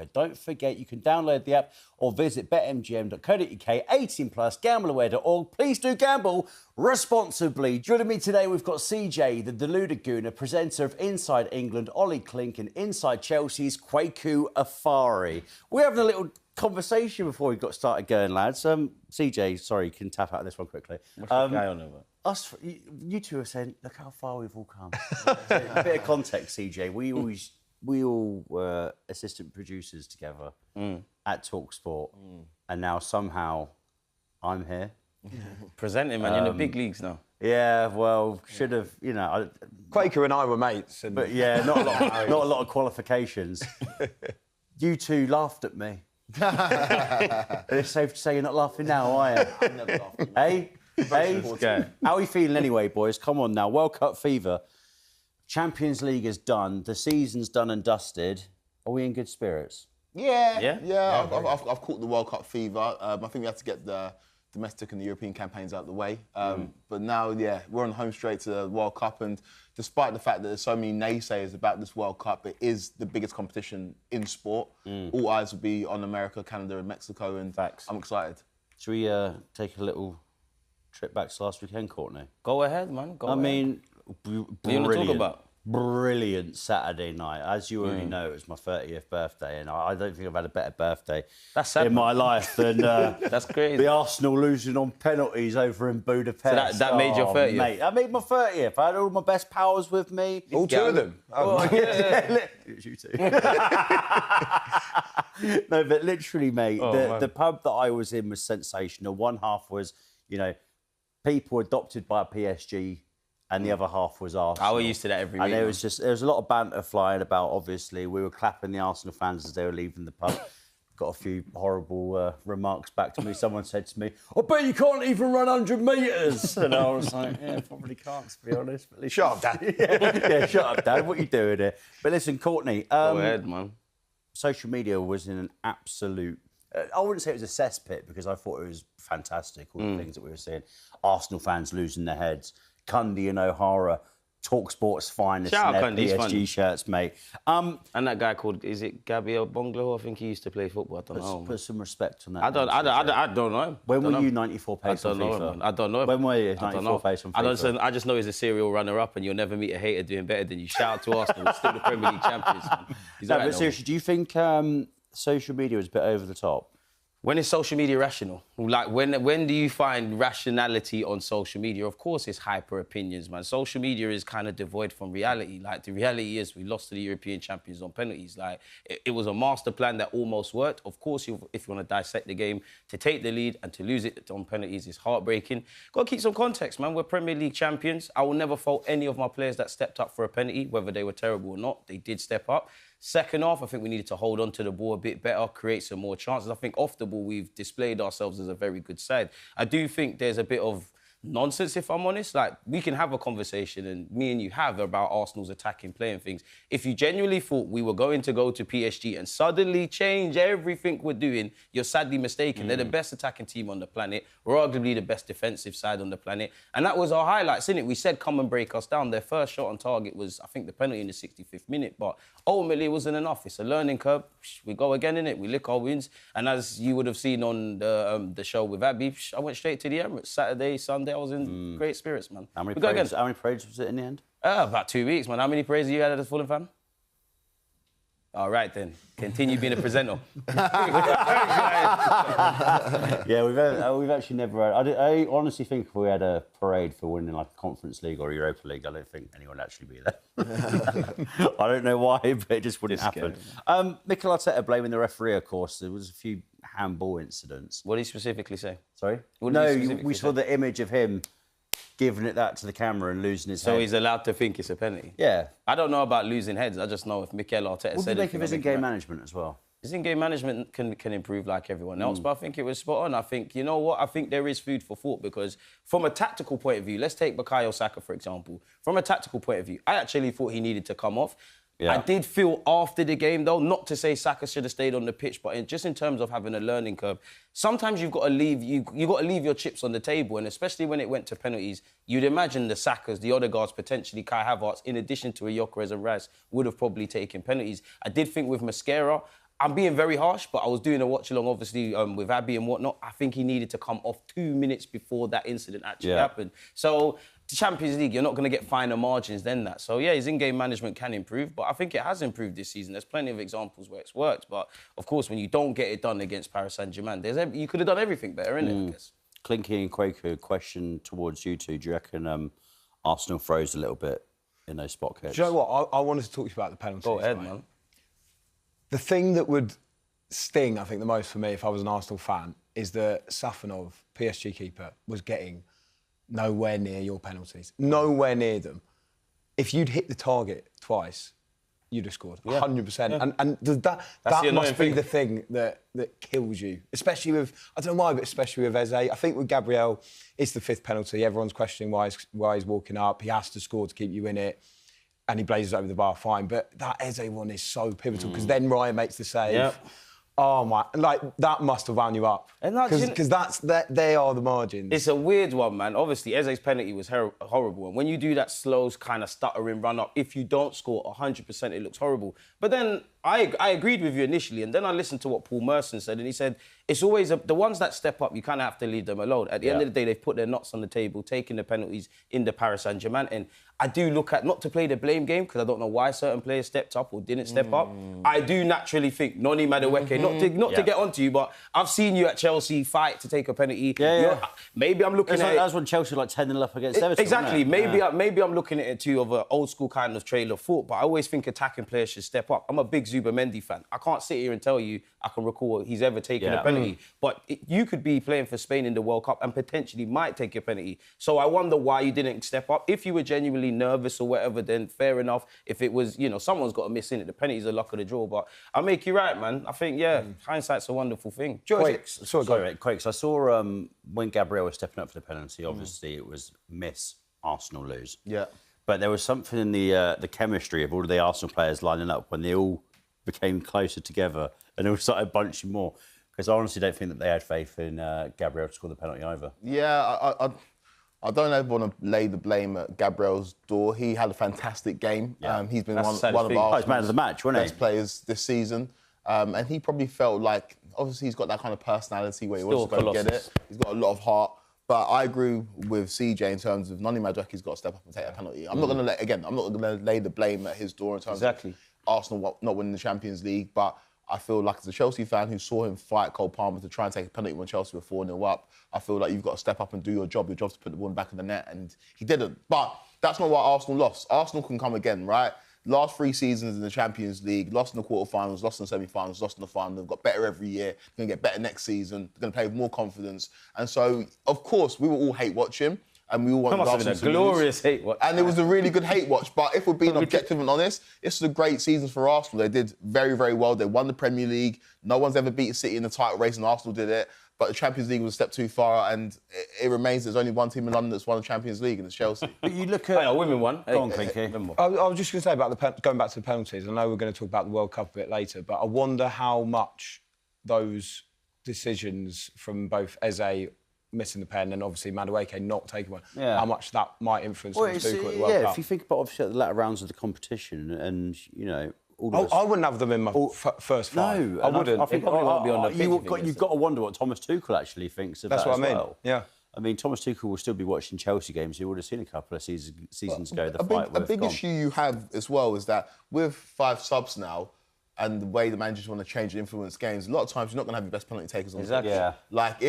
America. Don't forget, you can download the app or visit betmgm.co.uk, 18 plus, gambleaware.org. Please do gamble responsibly. Joining me today, we've got CJ, the Deluded Gooner, presenter of Inside England, Ollie Klink, and Inside Chelsea's Kwaku Afari. We're having a little conversation before we got started going, lads. CJ, sorry, you can tap out of this one quickly. What's the guy on over? You two are saying, look how far we've all come. A bit of context, CJ. We all were assistant producers together at talkSPORT, and now somehow I'm here. Presenting, man. You're in the big leagues now. Yeah, well, should have, you know. Quaker and I were mates. But yeah, not a lot of qualifications. You two laughed at me. It's safe to say you're not laughing now, are you? I'm never laughing. Hey? How are you feeling anyway, boys? Come on now. World Cup fever. Champions League is done. The season's done and dusted. Are we in good spirits? Yeah. I've caught the World Cup fever. I think we have to get the domestic and the European campaigns out of the way. But now, we're on home straight to the World Cup. And despite the fact that there's so many naysayers about this World Cup, it is the biggest competition in sport. All eyes will be on America, Canada and Mexico. And Facts. I'm excited. Should we take a little trip back to last weekend, Courtney? Go ahead, man. Go ahead. I mean, what are you going to talk about? Brilliant Saturday night. As you already know, it was my 30th birthday, and I don't think I've had a better birthday in my life than That's crazy. the Arsenal losing on penalties over in Budapest. So that made your 30th? Mate, that made my 30th. I had all my best pals with me. All two of them? You two. No, but literally, mate, the pub that I was in was sensational. One half was, people adopted by PSG, and the other half was Arsenal. I was used to that every week. And there was a lot of banter flying about, obviously. We were clapping the Arsenal fans as they were leaving the pub. Got a few horrible remarks back to me. Someone said to me, I bet you can't even run 100 metres. And I was like, yeah, probably can't, to be honest. But listen, Shut up, Dad. yeah, shut up, Dad. What are you doing here? But listen, Courtney. Go ahead, man. Social media was in an absolute... I wouldn't say it was a cesspit because I thought it was fantastic, all the things that we were seeing. Arsenal fans losing their heads. Cundy and O'Hara, talkSPORT's finest in their PSG shirts, mate. And that guy called, is it Agbonlahor? I think he used to play football. I don't know. Put some respect on that. I don't know. When were you 94 pace on FIFA? I don't know. When were you 94 pace on FIFA? I just know he's a serial runner-up and you'll never meet a hater doing better than you. Shout out to Arsenal. We're still the Premier League champions, man. But seriously, do you think social media is a bit over the top? When is social media rational? Like, when do you find rationality on social media? Of course, it's hyper opinions, man. Social media is kind of devoid from reality. Like, the reality is we lost to the European champions on penalties. Like, it was a master plan that almost worked. Of course, if you want to dissect the game, to take the lead and to lose it on penalties is heartbreaking. Got to keep some context, man. We're Premier League champions. I will never fault any of my players that stepped up for a penalty, whether they were terrible or not. They did step up. Second half, I think we needed to hold on to the ball a bit better, create some more chances. I think off the ball, we've displayed ourselves as a very good side. I do think there's a bit of nonsense, if I'm honest. Like, we can have a conversation, and me and you have, about Arsenal's attacking play and things. If you genuinely thought we were going to go to PSG and suddenly change everything we're doing, you're sadly mistaken. They're the best attacking team on the planet. We're arguably the best defensive side on the planet. And that was our highlights, innit? We said, come and break us down. Their first shot on target was, I think, the penalty in the 65th minute. But ultimately, it wasn't enough. It's a learning curve. We go again, innit? We lick our wins. And as you would have seen on the show with Abby, I went straight to the Emirates. Saturday, Sunday, I was in great spirits, man. How many parades was it in the end? About 2 weeks, man. How many parades have you had as a Fulham fan? All right, then. Continue being a presenter. Yeah, we've actually never had... I honestly think if we had a parade for winning like a Conference League or Europa League, I don't think anyone would actually be there. I don't know why, but it just wouldn't happen. Mikel Arteta blaming the referee, of course. There was a few handball incidents. What did he specifically say? Sorry? We saw the image of him giving it that to the camera and losing his head. So he's allowed to think it's a penalty? Yeah. I don't know about losing heads. I just know if Mikel Arteta said it... What do you make of his in-game management as well? His in-game management can improve like everyone else, but I think it was spot on. I think, you know what? I think there is food for thought because from a tactical point of view, let's take Bukayo Saka, for example. From a tactical point of view, I actually thought he needed to come off. Yeah. I did feel after the game, though, not to say Saka should have stayed on the pitch, but just in terms of having a learning curve, sometimes you've got to leave your chips on the table, and especially when it went to penalties, you'd imagine the Sakas, the Odegaards, potentially Kai Havertz, in addition to a Gyökeres and Rice, would have probably taken penalties. I did think with Mascara, I'm being very harsh, but I was doing a watch-along, obviously, with Abby and whatnot. I think he needed to come off 2 minutes before that incident actually happened. So, the Champions League, you're not going to get finer margins than that. So, yeah, his in-game management can improve, but I think it has improved this season. There's plenty of examples where it's worked, but, of course, when you don't get it done against Paris Saint-Germain, you could have done everything better, innit, I guess. Clinky and Quaker, question towards you two. Do you reckon Arsenal froze a little bit in those spot kicks? Do you know what? I wanted to talk to you about the penalties. Go ahead, right? man. The thing that would sting, I think, the most for me if I was an Arsenal fan is that Safanov, PSG keeper, was getting nowhere near your penalties. Nowhere near them. If you'd hit the target twice, you'd have scored. 100%. Yeah. And that the must be thing. the thing that kills you. Especially with, I don't know why, but especially with Eze. I think with Gabriel, it's the 5th penalty. Everyone's questioning why he's walking up. He has to score to keep you in it. And he blazes over the bar, fine. But that Eze one is so pivotal because then Ryan makes the save. Yep. Oh my! Like that must have wound you up. Because they are the margins. It's a weird one, man. Obviously, Eze's penalty was horrible. And when you do that slow, kind of stuttering run up, if you don't score 100%, it looks horrible. But then I agreed with you initially, and then I listened to what Paul Merson said, and he said it's always the ones that step up. You kind of have to leave them alone. At the end of the day, they've put their nuts on the table, taking the penalties in the Paris Saint-Germain. And I do look at, not to play the blame game, because I don't know why certain players stepped up or didn't step up. I do naturally think Noni Madueke, not to get onto you, but I've seen you at Chelsea fight to take a penalty. Maybe I'm looking at it. That was when Chelsea were like 10-0 up against Everton. Exactly. Maybe I'm looking at it too of an old school kind of trail of thought, but I always think attacking players should step up. I'm a big Zubamendi fan. I can't sit here and tell you I can recall he's ever taken a penalty, but you could be playing for Spain in the World Cup and potentially might take a penalty. So I wonder why you didn't step up. If you were genuinely nervous or whatever, then fair enough. If it was, someone's got to miss in it. The penalty's a luck of the draw, but I'll make you right, man. I think, hindsight's a wonderful thing. Quakes, I saw when Gabriel was stepping up for the penalty, obviously it was miss, Arsenal lose. Yeah. But there was something in the chemistry of all of the Arsenal players lining up when they all became closer together and all started bunching more. Because I honestly don't think that they had faith in Gabriel to score the penalty either. Yeah, I don't ever want to lay the blame at Gabriel's door. He had a fantastic game. Yeah. He's been That's one the saddest of thing. Arsenal's He's man of the match, wasn't he? best players this season. And he probably felt like, obviously he's got that kind of personality where he wants to go and get it. He's got a lot of heart. But I agree with CJ in terms of Noni Madueke's got to step up and take that penalty. I'm not going to lay the blame at his door in terms of Arsenal not winning the Champions League. But I feel like as a Chelsea fan who saw him fight Cole Palmer to try and take a penalty when Chelsea were 4-0 up, I feel like you've got to step up and do your job. Your job's to put the ball back in the net, and he didn't. But that's not why Arsenal lost. Arsenal can come again, right? Last 3 seasons in the Champions League, lost in the quarterfinals, lost in the semi-finals, lost in the final. They've got better every year. They're going to get better next season. They're going to play with more confidence. And so, of course, we will all hate watch him. And we all want That must have been a glorious hate watch. And it was a really good hate watch. But if we're being objective and honest, this was a great season for Arsenal. They did very, very well. They won the Premier League. No one's ever beaten City in the title race, and Arsenal did it. But the Champions League was a step too far, and it remains there's only one team in London that's won the Champions League, and it's Chelsea. But you look at... women won. Go on, Clinky. I was just going to say about going back to the penalties. I know we're going to talk about the World Cup a bit later, but I wonder how much those decisions from both Eze missing the pen and obviously Madueke not taking one, how much that might influence Thomas Tuchel at the World Cup. If you think about obviously at the latter rounds of the competition and, all of us... I wouldn't have them in my first 5. No, I wouldn't. I think probably won't be on the pitch, you've got to wonder what Thomas Tuchel actually thinks of That's that what as I mean. well. Yeah. I mean, Thomas Tuchel will still be watching Chelsea games. He would have seen a couple of seasons ago. A big issue you have as well is that with 5 subs now, and the way the managers want to change and influence games, a lot of times you're not going to have your best penalty takers on the pitch. Yeah. Like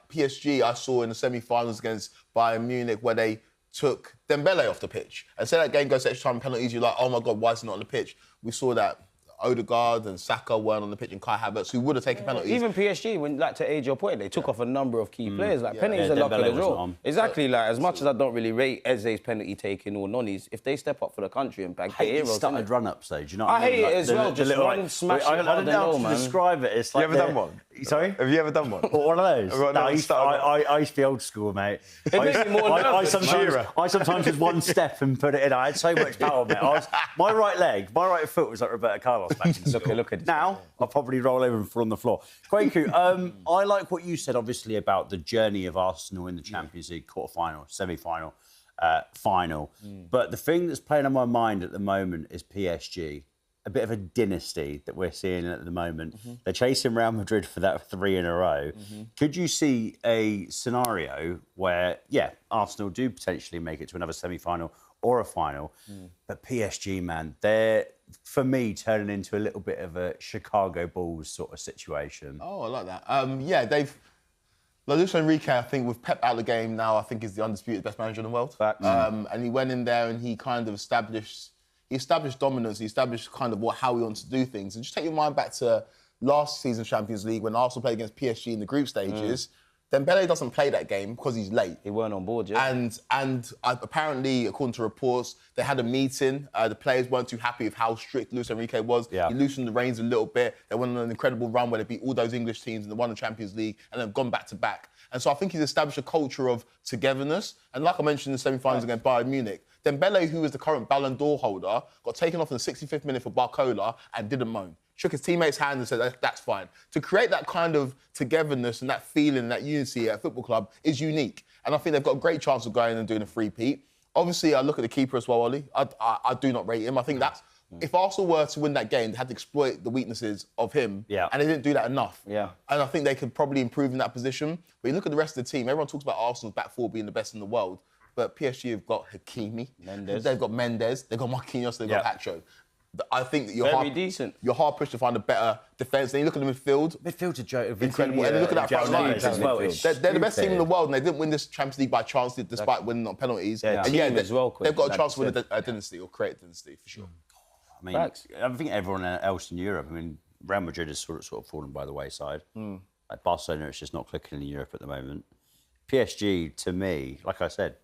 PSG, I saw in the semi-finals against Bayern Munich where they took Dembele off the pitch. And say that game goes to extra time penalties, you're like, oh my God, why is he not on the pitch? We saw that Odegaard and Saka weren't on the pitch, and Kai Havertz, who would have taken penalties. Even PSG, to aid your point, they took off a number of key players. Penalties are luck of the draw. Exactly. As much as I don't really rate Eze's penalty taking or Noni's, if they step up for the country and bag their heroes, started run-ups, though. Do you know what I mean? I hate it as well. Just run, smash, I don't know how to describe it. It's like You ever done one? Sorry? Have you ever done one? One of those? No, I used to be old school, mate. I sometimes did one step and put it in. I had so much power, mate. My right foot was like Roberto Carlos back in school. Look at this. Now, I'll probably roll over and fall on the floor. Kwaku, I like what you said, obviously, about the journey of Arsenal in the Champions League quarter-final, semi-final, final. But the thing that's playing on my mind at the moment is PSG. a bit of a dynasty that we're seeing at the moment. They're chasing Real Madrid for that 3 in a row. Could you see a scenario where, Arsenal do potentially make it to another semi-final or a final, but PSG, man, they're, for me, turning into a little bit of a Chicago Bulls sort of situation? Oh, I like that. They've... Luis Enrique, I think, with Pep out of the game now, I think is the undisputed best manager in the world. And he went in there and he kind of established dominance. He established kind of how he wants to do things. And just take your mind back to last season's Champions League when Arsenal played against PSG in the group stages. Dembele doesn't play that game because he's late. He weren't on board, yeah. And apparently, according to reports, they had a meeting. The players weren't too happy with how strict Luis Enrique was. Yeah. He loosened the reins a little bit. They went on an incredible run where they beat all those English teams and they won the Champions League and then gone back to back. And so I think he's established a culture of togetherness. And like I mentioned in the semi-finals against Bayern Munich, Dembele, who is the current Ballon d'Or holder, got taken off in the 65th minute for Barcola and didn't moan. Shook his teammate's hand and said, that's fine. To create that kind of togetherness and that feeling, that unity at a football club is unique. And I think they've got a great chance of going and doing a three-peat. Obviously, I look at the keeper as well, Ollie. I do not rate him. I think that's... If Arsenal were to win that game, they had to exploit the weaknesses of him. Yeah. And they didn't do that enough. Yeah. And I think they could probably improve in that position. But you look at the rest of the team, everyone talks about Arsenal's back four being the best in the world. But PSG have got Hakimi. Mendes. They've got Mendes. They've got Marquinhos. They've got Pacho. I think that Very decent. You're hard pushed to find a better defence. Then you look at the midfield. Midfield's a joke. Incredible. And then look at that front line as well. They're the best team in the world, and they didn't win this Champions League by chance, despite winning on penalties. Yeah, and as well, they've got a chance to win a dynasty or create a dynasty for sure. I mean, I think everyone else in Europe, I mean, Real Madrid has sort of fallen by the wayside. Like Barcelona, it's just not clicking in Europe at the moment. PSG, to me, like I said,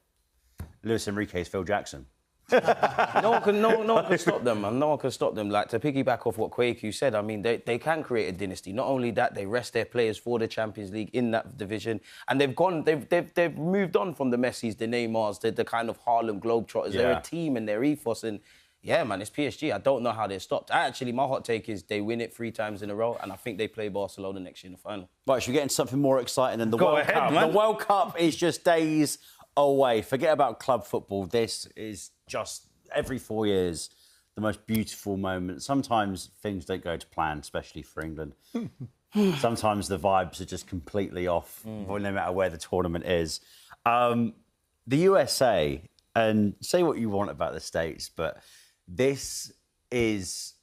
Luis Enrique's Phil Jackson. No one can stop them, man. No one can stop them. Like, to piggyback off what Kwaku said, I mean, they can create a dynasty. Not only that, they rest their players for the Champions League in that division, and they've moved on from the Messis, the Neymars, the kind of Harlem Globetrotters. Yeah. They're a team and their ethos, and yeah, man, it's PSG. I don't know how they're stopped. Actually, my hot take is they win it 3 times in a row, and I think they play Barcelona next year in the final. Right, should we get into something more exciting than the Go World ahead, Cup? man. The World Cup is just days away. Forget about club football. This is just every 4 years the most beautiful moment. Sometimes things don't go to plan, especially for England. Sometimes the vibes are just completely off, no matter where the tournament is. The USA, and say what you want about the States, but this is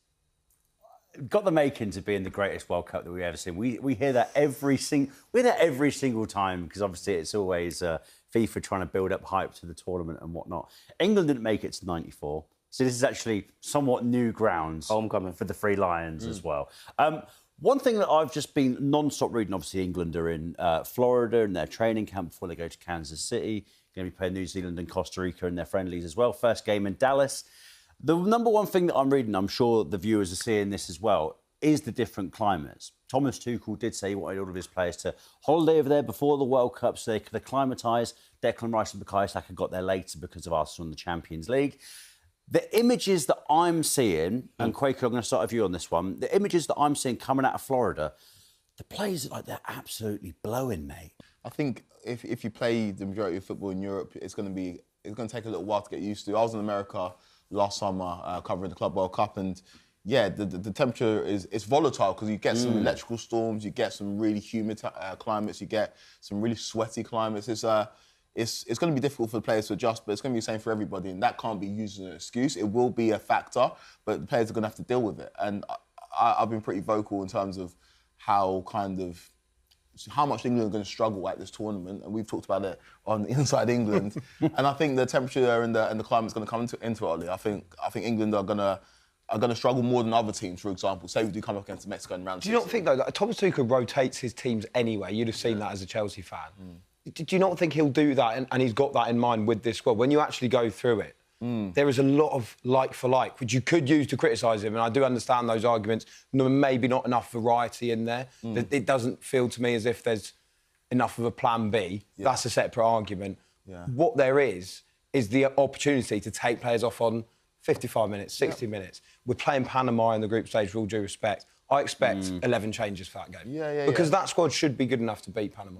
got the makings of being the greatest World Cup that we've ever seen. We hear that every single time, because obviously it's always FIFA trying to build up hype to the tournament and whatnot. England didn't make it to '94, so this is actually somewhat new grounds. Homecoming for the Three Lions as well. One thing that I've just been non-stop reading, obviously England are in Florida in their training camp before they go to Kansas City. Going to be playing New Zealand and Costa Rica in their friendlies as well. First game in Dallas. The number one thing that I'm reading, I'm sure the viewers are seeing this as well, is the different climates. Thomas Tuchel did say he wanted all of his players to holiday over there before the World Cup so they could acclimatise. Declan Rice and Bukayo Saka got there later because of Arsenal in the Champions League. The images that I'm seeing, and Quaker, I'm going to start with you on this one, the images that I'm seeing coming out of Florida, the players are like they're absolutely blowing, mate. I think if you play the majority of football in Europe, it's going to take a little while to get used to. I was in America last summer covering the Club World Cup, and yeah, the temperature is volatile because you get some electrical storms, you get some really humid climates, you get some really sweaty climates. It's going to be difficult for the players to adjust, but it's going to be the same for everybody, and that can't be used as an excuse. It will be a factor, but the players are going to have to deal with it. And I've been pretty vocal in terms of how much England are going to struggle at this tournament, and we've talked about it on Inside England. And I think the temperature and the climate's going to come into it, Ollie. I think England are going to struggle more than other teams, for example. Say we do come up against Mexico in round 6. Do you not think, though, that Thomas Tuchel rotates his teams anyway? You'd have seen that as a Chelsea fan. Do you not think he'll do that, and he's got that in mind with this squad? When you actually go through it, there is a lot of like for like, which you could use to criticise him, and I do understand those arguments. Maybe not enough variety in there. It doesn't feel to me as if there's enough of a plan B. Yeah. That's a separate argument. Yeah. What there is the opportunity to take players off on 55 minutes, 60 minutes. We're playing Panama in the group stage, with all due respect. I expect 11 changes for that game. Because that squad should be good enough to beat Panama.